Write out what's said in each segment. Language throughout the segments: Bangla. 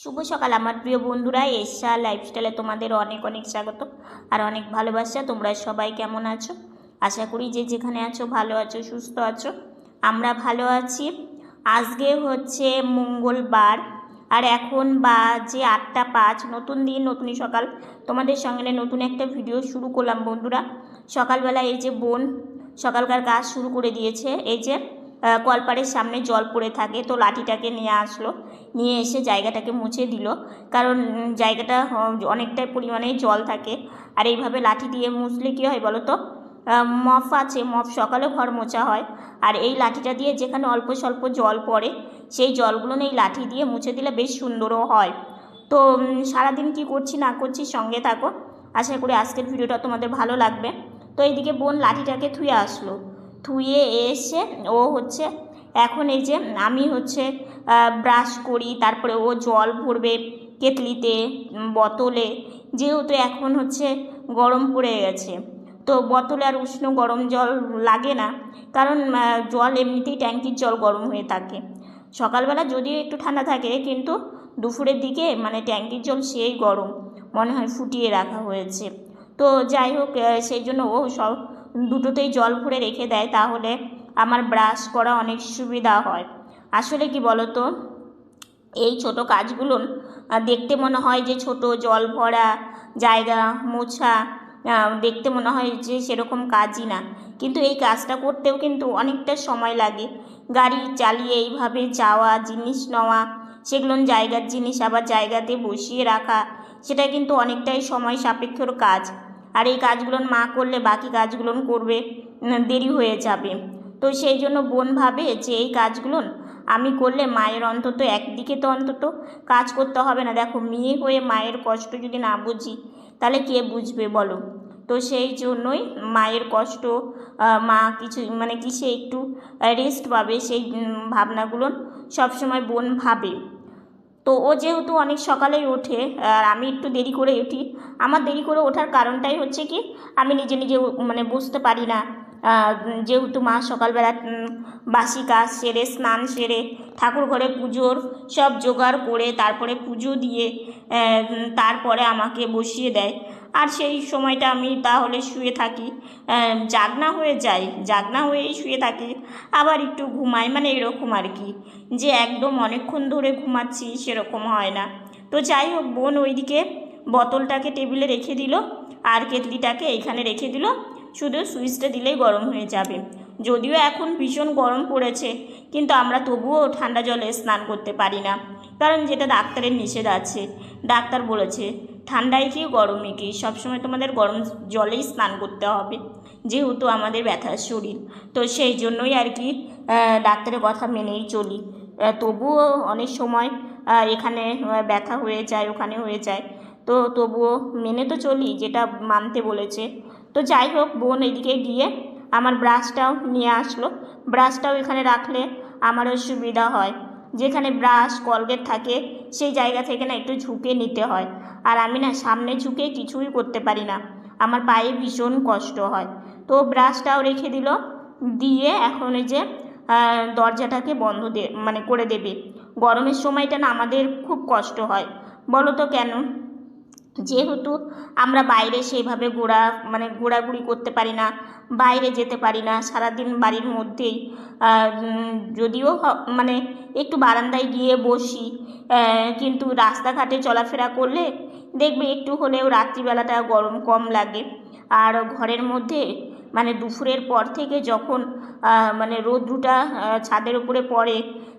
শুভ সকাল আমার প্রিয় বন্ধুরা, এশা লাইফস্টাইলে তোমাদের অনেক অনেক স্বাগত আর অনেক ভালোবাসা। তোমরা সবাই কেমন আছো? আশা করি যে যেখানে আছো ভালো আছো, সুস্থ আছো। আমরা ভালো আছি। আজকে হচ্ছে মঙ্গলবার আর এখন বাজে 8টা 5। নতুন দিন, নতুন সকাল, তোমাদের সঙ্গে নতুন একটা ভিডিও শুরু করলাম বন্ধুরা। সকালবেলা এই যে বোন সকালকার কাজ শুরু করে দিয়েছে। এই যে কলপাড়ের সামনে জল পড়ে থাকে, তো লাঠিটাকে নিয়ে আসলো, নিয়ে এসে জায়গাটাকে মুছে দিল। কারণ জায়গাটা অনেকটাই পরিমাণে জল থাকে, আর এইভাবে লাঠি দিয়ে মুছলে কী হয় বলো তো? মপ আছে, মপ সকালে ঘর মোছা হয়, আর এই লাঠিটা দিয়ে যেখানে অল্প স্বল্প জল পড়ে সেই জলগুলো এই লাঠি দিয়ে মুছে দিলে বেশ সুন্দরও হয়। তো সারাদিন কি করছি না করছি সঙ্গে থাকো, আশা করি আজকের ভিডিওটা তোমাদের ভালো লাগবে। তো এইদিকে বোন লাঠিটাকে ধুয়ে আসলো, ধুয়ে এসে ও হচ্ছে এখন এই যে আমি হচ্ছে ব্রাশ করি, তারপরে ও জল ভরবে কেতলিতে, বোতলে। যেহেতু এখন হচ্ছে গরম পড়ে গেছে, তো বোতলে আর উষ্ণ গরম জল লাগে না, কারণ জল এমনিতেই ট্যাঙ্কির জল গরম হয়ে থাকে। সকালবেলা যদিও একটু ঠান্ডা থাকে, কিন্তু দুপুরের দিকে মানে ট্যাঙ্কির জল সেই গরম, মনে হয় ফুটিয়ে রাখা হয়েছে। তো যাই হোক, সেই জন্য ও সব দুটোতেই জল ভরে রেখে দেয়, তাহলে আমার ব্রাশ করা অনেক সুবিধা হয়। আসলে কি বলো তো, এই ছোট কাজগুলো দেখতে মনে হয় যে ছোট, জল ভরা, জায়গা মোছা, দেখতে মনে হয় যে সেরকম কাজই না, কিন্তু এই কাজটা করতেও কিন্তু অনেকটা সময় লাগে। গাড়ি চালিয়ে এইভাবে যাওয়া, জিনিস নেওয়া, সেগুলো জায়গার জিনিস আবার জায়গাতে বসিয়ে রাখা, সেটা কিন্তু অনেকটাই সময় সাপেক্ষর কাজ। আর এই কাজগুলো মা করলে বাকি কাজগুলো করবে দেরি হয়ে যাবে। তো সেই জন্য বোন ভাবে যে এই কাজগুলো আমি করলে মায়ের অন্তত একদিকে তো অন্তত কাজ করতে হবে না। দেখো, মেয়ে হয়ে মায়ের কষ্ট যদি না বুঝি তাহলে কে বুঝবে বলো? তো সেই জন্যই মায়ের কষ্ট, মা কিছু মানে কিসে একটু রেস্ট পাবে, সেই ভাবনাগুলো সবসময় বোন ভাবে। তো ও যেহেতু অনেক সকালেই ওঠে আর আমি একটু দেরি করে উঠি, আমার দেরি করে ওঠার কারণটাই হচ্ছে কি, আমি নিজে নিজে মানে বুঝতে পারি না। যেহেতু মা সকালবেলা বাসি কাজ সেরে, স্নান সেরে, ঠাকুর ঘরে পুজোর সব জোগাড় করে তারপরে পুজো দিয়ে তারপরে আমাকে বসিয়ে দেয়, আর সেই সময়টা আমি তাহলে শুয়ে থাকি, জাগনা হয়ে যাই, জাগনা হয়েই শুয়ে থাকি, আবার একটু ঘুমাই, মানে এরকম আর কি, যে একদম অনেকক্ষণ ধরে ঘুমাচ্ছি সেরকম হয় না। তো যাই হোক, বোন ওইদিকে বোতলটাকে টেবিলে রেখে দিল আর কেটলিটাকে এইখানে রেখে দিল, শুধু সুইচটা দিলেই গরম হয়ে যাবে। যদিও এখন ভীষণ গরম পড়েছে, কিন্তু আমরা তবুও ঠান্ডা জলে স্নান করতে পারি না, কারণ যেটা ডাক্তারের নিষেধ আছে। ডাক্তার বলেছে ঠান্ডায় কি গরমে কি সবসময় তোমাদের গরম জলেই স্নান করতে হবে, যেহেতু আমাদের ব্যথার শরীর। তো সেই জন্যই আর কি ডাক্তারের কথা মেনেই চলি। তবুও অনেক সময় এখানে ব্যথা হয়ে যায়, ওখানে হয়ে যায়, তো তবুও মেনে তো চলি যেটা মানতে বলেছে। তো যাই হোক, বোন এদিকে গিয়ে আমার ব্রাশটাও নিয়ে আসলো। ব্রাশটাও এখানে রাখলে আমারও সুবিধা হয়। যেখানে ব্রাশ কলগেট থাকে সেই জায়গা থেকে না একটু ঝুঁকে নিতে হয়, আর আমি না সামনে ঝুঁকে কিছুই করতে পারি না, আমার পায়ে ভীষণ কষ্ট হয়। তো ব্রাশটাও রেখে দিল, দিয়ে এখন এই যে দরজাটাকে বন্ধ মানে করে দেবে। গরমের সময়টা না আমাদের খুব কষ্ট হয়, বলো তো কেন? যেহেতু আমরা বাইরে সেইভাবে ঘোরাঘুরি করতে পারি না, বাইরে যেতে পারি না, সারাদিন বাড়ির মধ্যেই। যদিও মানে একটু বারান্দায় গিয়ে বসি, কিন্তু রাস্তাঘাটে চলাফেরা করলে দেখবে একটু হলেও রাত্রিবেলাটা গরম কম লাগে। আর ঘরের মধ্যে মানে দুপুরের পর থেকে যখন মানে রৌদ্রটা ছাদের উপরে পড়ে,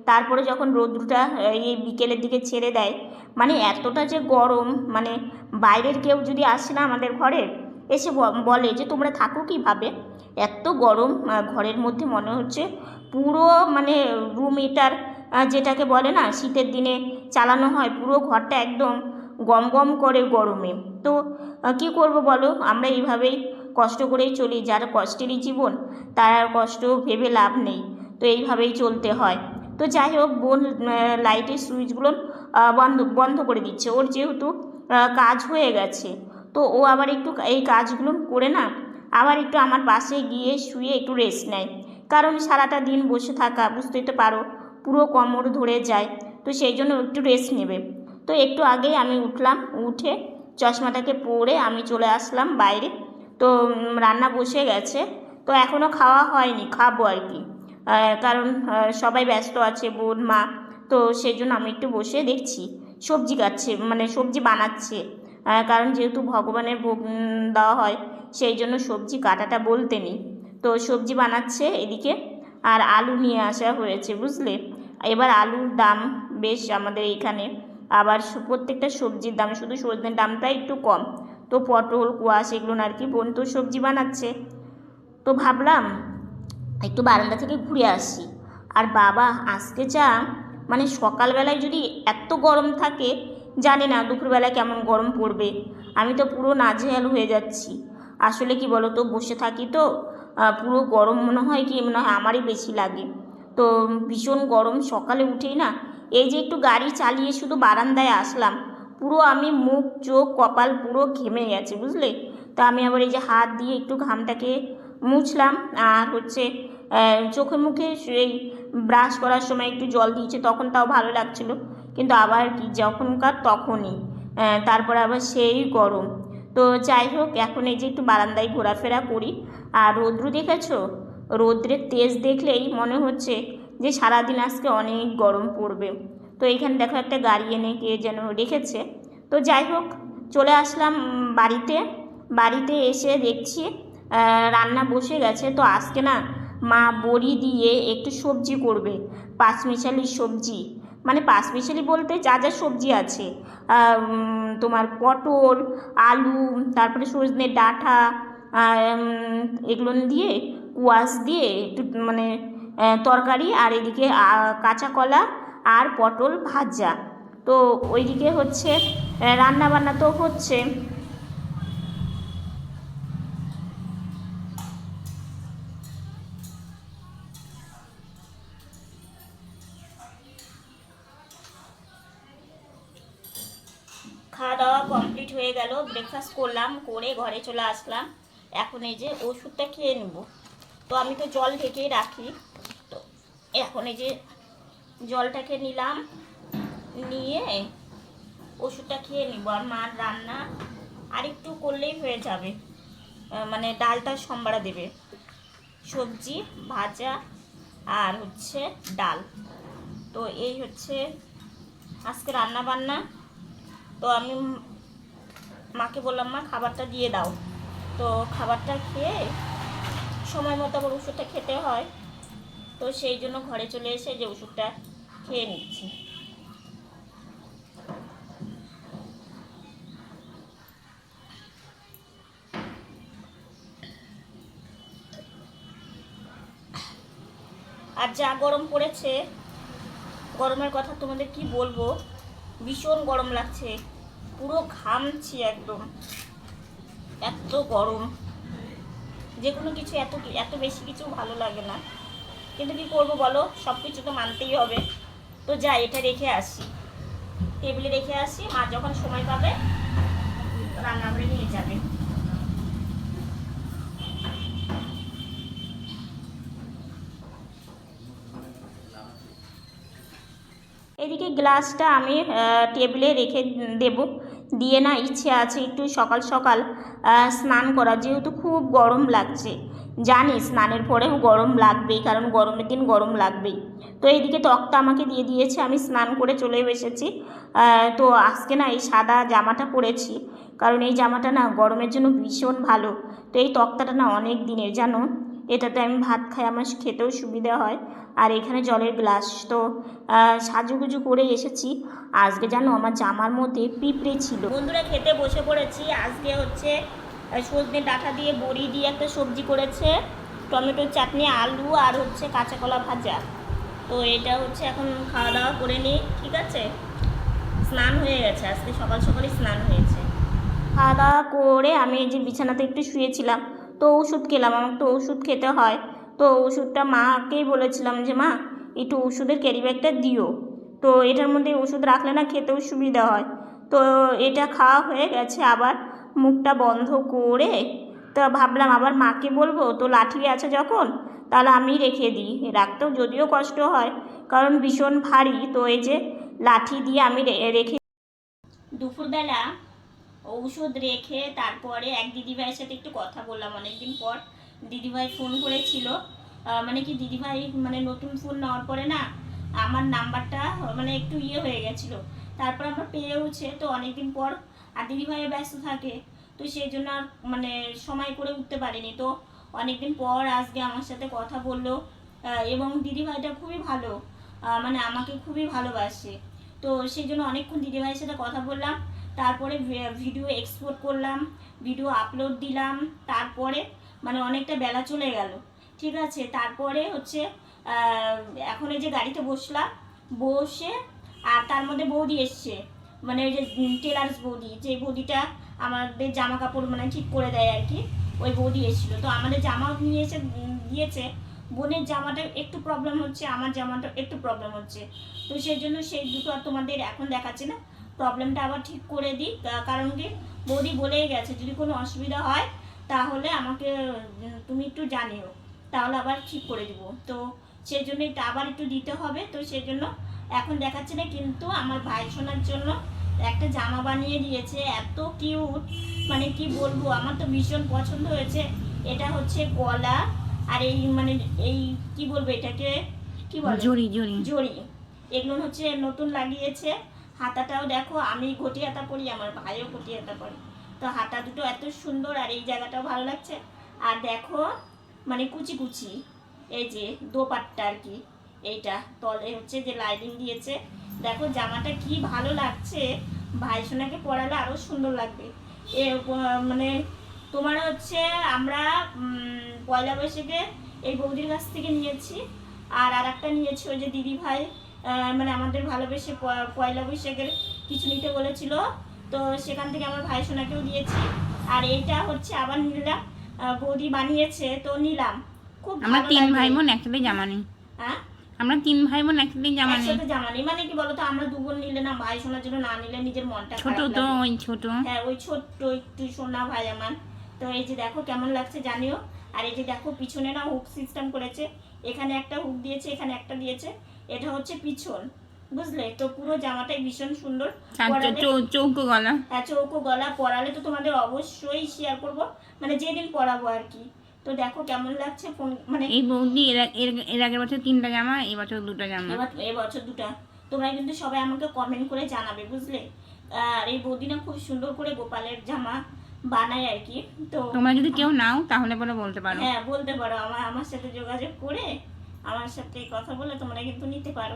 তারপরে যখন রৌদ্রটা এই বিকেলের দিকে ছেড়ে দেয়, মানে এতটা যে গরম, মানে বাইরের কেউ যদি আসে না আমাদের ঘরে, এসে বলে যে তোমরা থাকো কীভাবে, এত গরম। ঘরের মধ্যে মনে হচ্ছে পুরো মানে রুম হিটার যেটাকে বলে না, শীতের দিনে চালানো হয়, পুরো ঘরটা একদম গম গম করে গরমে। তো কী করব বলো, আমরা এইভাবেই কষ্ট করেই চলি, যার কষ্টেরই জীবন তার আর কষ্ট ভেবে লাভ নেই, তো এইভাবেই চলতে হয়। তো যাই হোক, বোন লাইটের সুইচগুলো বন্ধ বন্ধ করে দিচ্ছে, ওর যেহেতু কাজ হয়ে গেছে, তো ও আবার একটু এই কাজগুলো করে না আবার একটু আমার পাশে গিয়ে শুয়ে একটু রেস্ট নেয়, কারণ সারাটা দিন বসে থাকা বুঝতেই তো পারো, পুরো কোমর ধরে যায়, তো সেই জন্য একটু রেস্ট নেবে। তো একটু আগেই আমি উঠলাম, উঠে চশমাটাকে পরে আমি চলে আসলাম বাইরে। তো রান্না বসে গেছে, তো এখনও খাওয়া হয়নি, খাবো আর কি। কারণ সবাই ব্যস্ত আছে, বোন মা, তো সেই জন্য আমি একটু বসে দেখছি সবজি কাটছে, মানে সবজি বানাচ্ছে। কারণ যেহেতু ভগবানের ভোগ দেওয়া হয়, সেই জন্য সবজি কাটাটা বলতে নেই। তো সবজি বানাচ্ছে এদিকে, আর আলু নিয়ে আসা হয়েছে, বুঝলে। এবার আলুর দাম বেশ আমাদের এইখানে, আবার প্রত্যেকটা সবজির দাম, শুধু সজনের দামটা একটু কম। তো পটল, কোয়াশ এগুলো আর কি বোন তো সবজি বানাচ্ছে। তো ভাবলাম একটু বারান্দা থেকে ঘুরে আসি। আর বাবা আজকে যা, মানে সকালবেলায় যদি এত গরম থাকে, জানি না দুপুরবেলায় কেমন গরম পড়বে। আমি তো পুরো নাজেহাল হয়ে যাচ্ছি। আসলে কি বলো তো, বসে থাকি তো পুরো গরম মনে হয় আমারই বেশি লাগে। তো ভীষণ গরম, সকালে উঠেই না, এই যে একটু গাড়ি চালিয়ে শুধু বারান্দায় আসলাম, পুরো আমি মুখ চোখ কপাল পুরো ঘেমে গেছে, বুঝলে। তো আমি আবার এই যে হাত দিয়ে একটু ঘামটাকে মুছলাম, আর হচ্ছে চোখে মুখে এই ব্রাশ করার সময় একটু জল দিয়েছে, তখন তাও ভালো লাগছিল। কিন্তু আবার কি যখনকার তখনই, তারপরে আবার সেই গরম। তো যাই হোক, এখন এই যে একটু বারান্দায় ঘোরাফেরা করি। আর রৌদ্র দেখেছো, রৌদ্রের তেজ দেখলেই মনে হচ্ছে যে সারাদিন আজকে অনেক গরম পড়বে। তো এইখানে দেখো একটা গাড়ি এনে কে যেন রেখেছে। তো যাই হোক, চলে আসলাম বাড়িতে। বাড়িতে এসে দেখছি রান্না বসে গেছে। তো আজকে না মা বড়ি দিয়ে একটু সবজি করবে, পাঁচমিশালি সবজি। মানে পাঁচমিশালি বলতে যা যা সবজি আছে, তোমার পটল, আলু, তারপরে সজনে ডাঁটা, এগুলো দিয়ে কুয়াশ দিয়ে একটু মানে তরকারি, আর এদিকে কাঁচা কলা আর পটল ভাজা। তো ওইদিকে হচ্ছে রান্না বান্না তো হচ্ছে। খাওয়া দাওয়া কমপ্লিট হয়ে গেল, ব্রেকফাস্ট করলাম, করে ঘরে চলে আসলাম। এখন এই যে ওষুধটা খেয়ে নেব। তো আমি তো জল ঢেকেই রাখি। তো এখন এই যে জলটাকে নিলাম, নিয়ে ওষুধটা খেয়ে নিব। আর মার রান্না আরেকটু করলেই হয়ে যাবে, মানে ডালটা সম্বারা দেবে, সবজি ভাজা আর হচ্ছে ডাল। তো এই হচ্ছে আজকে রান্না বান্না। তো আমি মাকে বললাম, মা খাবারটা দিয়ে দাও। তো খাবারটা খেয়ে সময় মতো আবার ওষুধটা খেতে হয়, তো সেই জন্য ঘরে চলে এসে যে ওষুধটা খেয়ে নিচ্ছি। আর যা গরম পড়েছে, গরমের কথা তোমাদের কি বলবো, ভীষণ গরম লাগছে, পুরো ঘামছি একদম, এত গরম। যে কোনো কিছু এত এত বেশি কিছু ভালো লাগে না, কিন্তু কি করবো বলো, সব কিছু তো মানতেই হবে। তো যাই, এটা রেখে আসি, টেবিলে রেখে আসি, মা যখন সময় পাবে রান্না করে নিয়ে যাবে। এদিকে গ্লাসটা আমি টেবিলে রেখে দেব, দিয়ে না ইচ্ছে আছে একটু সকাল সকাল স্নান করা, যেহেতু খুব গরম লাগছে। জানি স্নানের পরেও গরম লাগবেই, কারণ গরমের দিন গরম লাগবেই। তো এইদিকে তক্তা আমাকে দিয়ে দিয়েছে, আমি স্নান করে চলে এসেছি। তো আজকে না এই সাদা জামাটা পরেছি, কারণ এই জামাটা না গরমের জন্য ভীষণ ভালো। তো এই তক্তাটা না অনেক দিনের, জানো, এটাতে আমি ভাত খাই, আমার খেতেও সুবিধা হয়। আর এখানে জলের গ্লাস। তো সাজুগুজু করে এসেছি। আজকে জানো আমার জামার মধ্যে পিঁপড়ে ছিল। বন্ধুরা খেতে বসে পড়েছি। আজকে হচ্ছে সজনে ডাঁটা দিয়ে বড়ি দিয়ে একটা সবজি করেছে, টমেটোর চাটনি, আলু আর হচ্ছে কাঁচা কলা ভাজা। তো এটা হচ্ছে এখন খাওয়া দাওয়া করে নিই, ঠিক আছে। স্নান হয়ে গেছে, আজকে সকাল সকালই স্নান হয়েছে। খাওয়া দাওয়া করে আমি এই যে বিছানাতে একটু শুয়েছিলাম, তো ওষুধ খেলাম, আমার তো ওষুধ খেতে হয়। তো ওষুধটা মাকেই বলেছিলাম যে মা একটু ওষুধের ক্যারি ব্যাগটা দিও, তো এটার মধ্যে ওষুধ রাখলে না খেতেও সুবিধা হয়। তো এটা খাওয়া হয়ে গেছে, আবার মুখটা বন্ধ করে তো ভাবলাম আবার মাকে বলবো, তো লাঠি আছে যখন তাহলে আমি রেখে দিই, রাখতেও যদিও কষ্ট হয় কারণ ভীষণ ভারী। তো এই যে লাঠি দিয়ে আমি রেখে দুপুরবেলা ঔষধ রেখে তারপরে এক দিদিভাইয়ের সাথে একটু কথা বললাম অনেকদিন পর। দিদিভাই ফোন করেছিল, মানে কি দিদিভাই মানে নতুন ফোন নেওয়ার পরে না আমার নাম্বারটা মানে একটু হয়ে গেছিলো, তারপর আমরা পেয়েওছে তো অনেকদিন পর। আর দিদিভাইও ব্যস্ত থাকে, তো সেই জন্য আর মানে সময় করে উঠতে পারিনি। তো অনেকদিন পর আজকে আমার সাথে কথা বললো, এবং দিদিভাইটা খুবই ভালো, মানে আমাকে খুবই ভালোবাসে। তো সেই জন্য অনেকক্ষণ দিদিভাইয়ের সাথে কথা বললাম, তারপরে ভিডিও এক্সপোর্ট করলাম, ভিডিও আপলোড দিলাম, তারপরে মানে অনেকটা বেলা চলে গেল, ঠিক আছে। তারপরে হচ্ছে এখন এই যে গাড়িতে বসলাম, বসে আর তার মধ্যে বৌদি এসছে, মানে ওই যে টেলার্স বৌদি, যে বৌদিটা আমাদের জামা কাপড় মানে ঠিক করে দেয় আর কি, ওই বৌদি এসেছিলো। তো আমাদের জামাও নিয়ে এসে দিয়েছে। বোনের জামাটা একটু প্রবলেম হচ্ছে, আমার জামাটা একটু প্রবলেম হচ্ছে, তো সেই জন্য সেই দুটো আর তোমাদের এখন দেখাচ্ছি না, প্রবলেমটা আবার ঠিক করে দিই। কারণ কি বৌদি বলেই গেছে যদি কোনো অসুবিধা হয় তাহলে আমাকে তুমি একটু জানিও, তাহলে আবার ঠিক করে দিব। তো সেই জন্য এটা আবার একটু দিতে হবে, তো সেই জন্য এখন দেখাচ্ছি না। কিন্তু আমার ভাই সোনার জন্য একটা জামা বানিয়ে দিয়েছে, এত কিউট, মানে কি বলবো, আমার তো ভীষণ পছন্দ হয়েছে। এটা হচ্ছে গলা, আর এই মানে এই কি বলবো এটাকে কি বলে, জড়ি জড়ি জড়ি, এগুলো হচ্ছে নতুন লাগিয়েছে। হাতাটাও দেখো, আমি ঘটি হাতা পরি, আমার ভাইও ঘটি হাতা পরে, তো হাতা দুটো এত সুন্দর, আর এই জায়গাটাও ভালো লাগছে। আর দেখো মানে কুচি কুচি এই যে দোপাট্টা আর কি, এইটা তলে হচ্ছে যে লাইনিং দিয়েছে। দেখো জামাটা কি ভালো লাগছে, ভাই সোনাকে পরালে আরো সুন্দর লাগবে। এ মানে তোমার হচ্ছে আমরা পয়লা বৈশাখে এই বৌদির কাছ থেকে নিয়েছি, আর একটা নিয়েছি ওই যে দিদি ভাই মানে আমাদের ভালোবেসে পয়লা বৈশাখের কিছু নিতে বলেছিল, তো সেখান থেকে আমার ভাই সোনাকেও দিয়েছি। আর এইটা হচ্ছে আবার নিলাম, বৌদি বানিয়েছে তো নিলাম, খুব আমরা তিন ভাই বোন একসাথে জামা নিই। হ্যাঁ আমরা তিন ভাই বোন একসাথে জামা নিই, একসাথে জামা নিই। মানে কি বলতো, আমরা দু বোন নিলে না, ভাই সোনার জন্য না নিলে নিজের মনটা ছোট খারাপ তো লাগে। ওই ছোট, হ্যাঁ ওই ছোট্ট একটু সোনা ভাই আমার। তো এই যে দেখো কেমন লাগছে জানিও। আর এই যে দেখো পিছনে না হুক সিস্টেম করেছে, এখানে একটা হুক দিয়েছে, এখানে একটা দিয়েছে, এটা হচ্ছে পিছন, বুঝলে। তো পুরো জামাটাই ভীষণ সুন্দর, চৌকো গলা। হ্যাঁ চৌকো গলা। পরালে তো তোমাদের অবশ্যই শেয়ার করব, মানে যেদিন পরাবো আর কি। তো দেখো কেমন লাগছে ফোন, মানে এই বৌদি এর আগের বছর 3টা জামা, এই বছর 2টা জামা, এই বছর 2টা। তোমরা কিন্তু সবাই আমাকে কমেন্ট করে জানাবে, বুঝলে। আর এই বৌদি না খুব সুন্দর করে গোপালের জামা বানায় আর কি। তো তোমরা যদি কেউ নাও তাহলে পরে বলতে পারো। হ্যাঁ বলতে পারো, আমার সাথে যোগাযোগ করে আমার সাথে কথা বলে তোমরা কিন্তু নিতে পারো।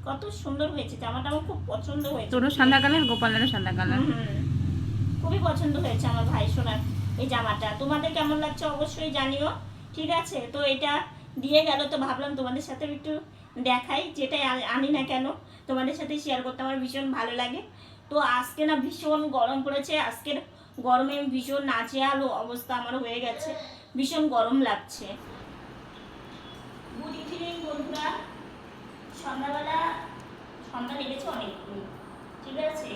কত সুন্দর হয়েছে জামাটা, আমার খুব পছন্দ হয়েছে। তোরও সাদা কালার, গোপালেরও সাদা কালার, খুবই পছন্দ হয়েছে আমার ভাই সোনার এই জামাটা। তোমাদের কেমন লাগছে অবশ্যই জানিও, ঠিক আছে। তো এটা দিয়ে গেল, তো ভাবলাম তোমাদের সাথে একটু দেখাই, যেটাই আনি না কেন তোমাদের সাথে শেয়ার করতে আমার ভীষণ ভালো লাগে। তো আজকে না ভীষণ গরম পড়েছে, আজকের গরমে ভীষণ নাজেহাল অবস্থা আমার হয়ে গেছে, ভীষণ গরম লাগছে। গুড ইভিনিং বন্ধুরা, সন্ধ্যাবেলা সন্ধ্যা লেগেছে অনেকক্ষণ, ঠিক আছে।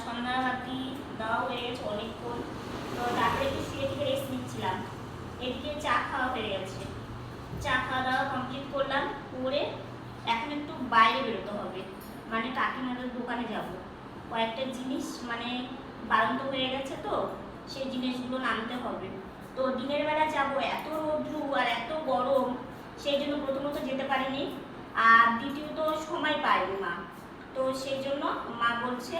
সন্ধ্যা বাতি দেওয়া হয়ে গেছে অনেকক্ষণ। তো রাত্রে একটু শুয়ে থেকে রেস্ট নিচ্ছিলাম, এদিকে চা খাওয়া হয়ে গেছে, চা খাওয়া দাওয়া কমপ্লিট করলাম, করে এখন একটু বাইরে বেরোতে হবে, মানে কাকিমাদের দোকানে যাব। কয়েকটা জিনিস মানে বারন্ত হয়ে গেছে, তো সেই জিনিসগুলো নামতে হবে। তো দিনের বেলা যাব, এত রৌদ্র আর এত গরম, সেই জন্য প্রথমত যেতে পারিনি, আর দ্বিতীয়ত সময় পাইনি মা। তো সেই জন্য মা বলছে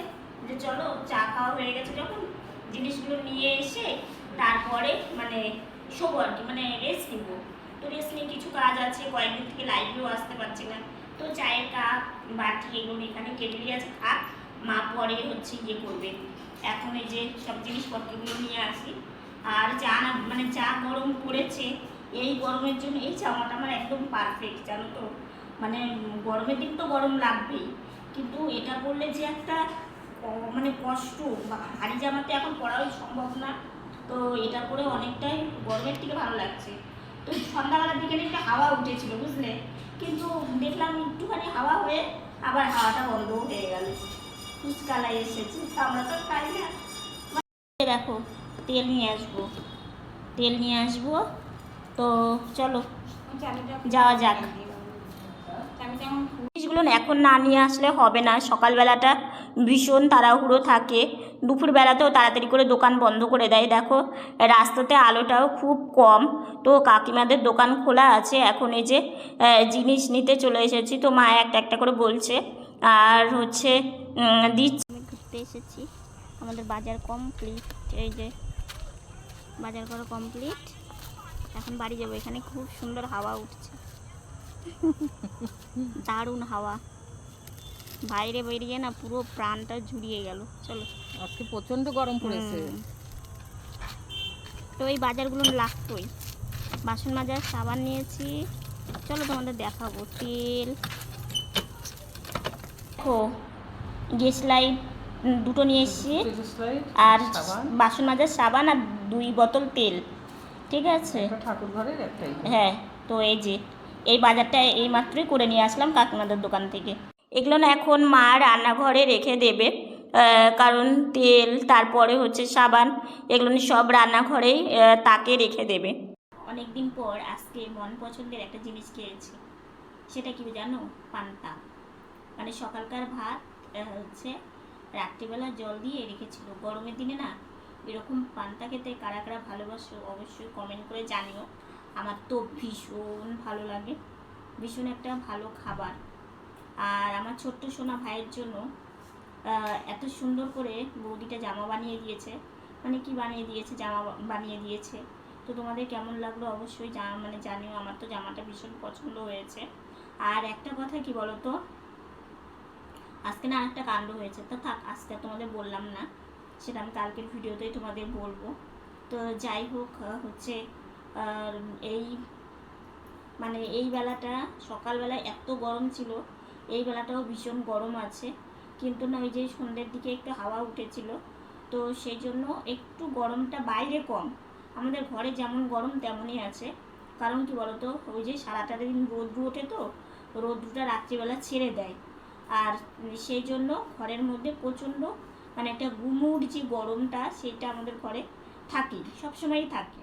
যে চলো চা খাওয়া হয়ে গেছে যখন, জিনিসগুলো নিয়ে এসে তারপরে মানে শোবো আর কি, মানে রেস্ট নিব। তো রেস্ট নিয়ে কিছু কাজ আছে, কয়েকদিন থেকে লাইভেও আসতে পারছি না, তো চায়ের কাপ বাটি এগুলো এখানে কেটেলি আছে, থাক, মা পরে হচ্ছে ইয়ে করবে। এখন এই যে সব জিনিসপত্রগুলো নিয়ে আসি। আর চা না মানে চা গরম পড়েছে, এই গরমের জন্য এই জামাটা আমার একদম পারফেক্ট, জানো তো। মানে গরমের দিন তো গরম লাগবেই, কিন্তু এটা পরলে যে একটা মানে কষ্ট, ভারী জামাতে এখন পরাও সম্ভব না, তো এটা পরে অনেকটাই গরমের থেকে ভালো লাগছে। তো সন্ধ্যাবেলার দিকে একটা হাওয়া উঠেছিল, বুঝলে, কিন্তু দেখলাম একটুখানি হাওয়া হয়ে আবার হাওয়াটা বন্ধ হয়ে গেল, ফুচকালাই এসেছে, আমরা তো খাই না। দেখো তেল নিয়ে আসবো, তো চলো যাওয়া যাক। জিনিসগুলো না এখন না নিয়ে আসলে হবে না। সকালবেলাটা ভীষণ তাড়াহুড়ো থাকে, দুপুরবেলাতেও তাড়াতাড়ি করে দোকান বন্ধ করে দেয়। দেখো রাস্তাতে আলোটাও খুব কম, তো কাকিমাদের দোকান খোলা আছে। এখন এই যে জিনিস নিতে চলে এসেছি, তো মা একটা একটা করে বলছে আর হচ্ছে দিচ্ছি। আমি ঘুরতে এসেছি, আমাদের বাজার কমপ্লিট, এই যে বাজার করা কমপ্লিট, এখন বাড়ি যাবো। এখানে খুব সুন্দর হাওয়া উঠছে, দারুণ হাওয়া, বাইরে বেরিয়ে না পুরো প্রাণটা জুড়িয়ে গেল। চলো, আজকে প্রচন্ড গরম পড়েছে। তো এই বাজারগুলো লাগতোই। বাসন মাজার সাবান নিয়েছি, চলো তোমাদের দেখাবো। তেল, দেখো গ্যাস লাইট দুটো নিয়ে এসেছি, আর বাসন মাজার সাবান আর 2 বোতল তেল, ঠিক আছে। ঠাকুর ঘরের একটাই। হ্যাঁ, তো এই যে এই বাজারটা এই মাত্রই করে নিয়ে আসলাম কাকিমাদের দোকান থেকে। এগুলো না এখন মা রান্নাঘরে রেখে দেবে, কারণ তেল তারপরে হচ্ছে সাবান এগুলো সব রান্নাঘরেই তাকে রেখে দেবে। অনেক দিন পর আজকে মন পছন্দের একটা জিনিস খেয়েছি, সেটা কি জানো? পান্তা। মানে সকালকার ভাত হচ্ছে রাত্রিবেলা জল দিয়ে রেখেছিল। গরমের দিনে না এরকম পান্তা খেতে কারা কারা ভালোবাসো অবশ্যই কমেন্ট করে জানিও। আমার তো ভীষণ ভালো লাগে, ভীষণ একটা ভালো খাবার। আর আমার ছোট্ট সোনা ভাইয়ের জন্য এত সুন্দর করে বৌদিটা জামা বানিয়ে দিয়েছে, মানে কি বানিয়ে দিয়েছে, জামা বানিয়ে দিয়েছে। তো তোমাদের কেমন লাগলো অবশ্যই জানিও। আমার তো জামাটা ভীষণ পছন্দ হয়েছে। আর একটা কথা কি বলো তো, আজকে না একটা কাণ্ড হয়েছে, তো থাক আজকে তোমাদের বললাম না, সেটা আমি কালকের ভিডিওতেই তোমাদের বলবো। তো যাই হোক, হচ্ছে এই বেলাটা সকালবেলায় এত গরম ছিল, এই বেলাটাও ভীষণ গরম আছে, কিন্তু না ওই যে সন্ধ্যের দিকে একটু হাওয়া উঠেছিল, তো সেই জন্য একটু গরমটা বাইরে কম। আমাদের ঘরে যেমন গরম তেমনই আছে। কারণ কি বলতো, ওই যে সারাটা দিন রোদ্রু ওঠে, তো রোদ্রুটা রাত্রিবেলা ছেড়ে দেয়, আর সেই জন্য ঘরের মধ্যে প্রচণ্ড মানে একটা গুমুট যে গরমটা, সেটা আমাদের ঘরে থাকে, সবসময়ই থাকে।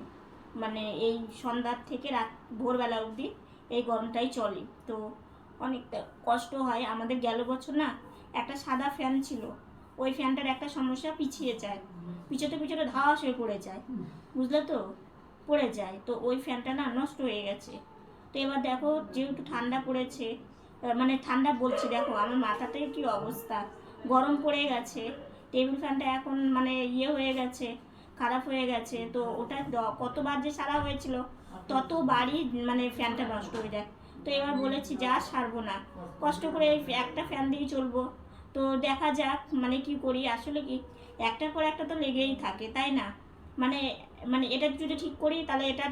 মানে এই সন্ধ্যার থেকে ভোরবেলা অবধি এই গরমটাই চলে, তো অনেকটা কষ্ট হয় আমাদের। গেল বছর না একটা সাদা ফ্যান ছিল, ওই ফ্যানটার একটা সমস্যা, পিছিয়ে যায়, পিছোতে পিছোতে ধাস হয়ে পড়ে যায়, বুঝলে তো, পড়ে যায়। তো ওই ফ্যানটা না নষ্ট হয়ে গেছে। তো এবার দেখো যেহেতু ঠান্ডা পড়েছে, মানে ঠান্ডা বলছি, দেখো আমার মাথাতে কি অবস্থা, গরম পড়ে গেছে। টেবিল ফ্যানটা এখন মানে হয়ে গেছে, খারাপ হয়ে গেছে। তো ওটা কতবার যে সারা হয়েছিল, ততবারই মানে ফ্যানটা নষ্ট হয়ে যায়। তো এবার বলেছি যা সারবো না, কষ্ট করে একটা ফ্যান দিয়ে চলবো। তো দেখা যাক মানে কি করি। আসলে কি একটার পর একটা তো লেগেই থাকে, তাই না? মানে মানে এটা যদি ঠিক করি তাহলে এটা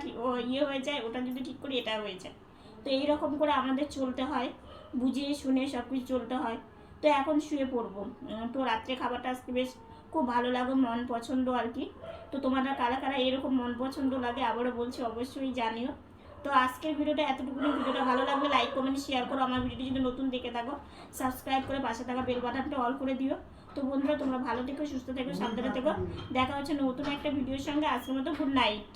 হয়ে যায়, ওটা যদি ঠিক করি এটা হয়ে যায়। তো এইরকম করে আমাদের চলতে হয়, বুঝিয়ে শুনে সব কিছু চলতে হয়। তো এখন শুয়ে পড়বো। তো রাত্রে খাবারটা আজকে বেশ খুব ভালো লাগে, মন পছন্দ আর কি। তো তোমাদের কারা কারা এরকম মন পছন্দ লাগে আবারও বলছি অবশ্যই জানিও। তো আজকের ভিডিওটা এতটুকুনি। ভিডিওটা ভালো লাগলে লাইক কমেন্ট শেয়ার করো। আমার ভিডিওটি যদি নতুন দেখে থাকো সাবস্ক্রাইব করে পাশে থাকা বেল বাটনটা অল করে দিও। তো বন্ধুরা তোমরা ভালো থেকো, সুস্থ থেকো, সাবধানে থেকো। দেখা হচ্ছে নতুন একটা ভিডিওর সঙ্গে। আজকের মতো গুড নাইট।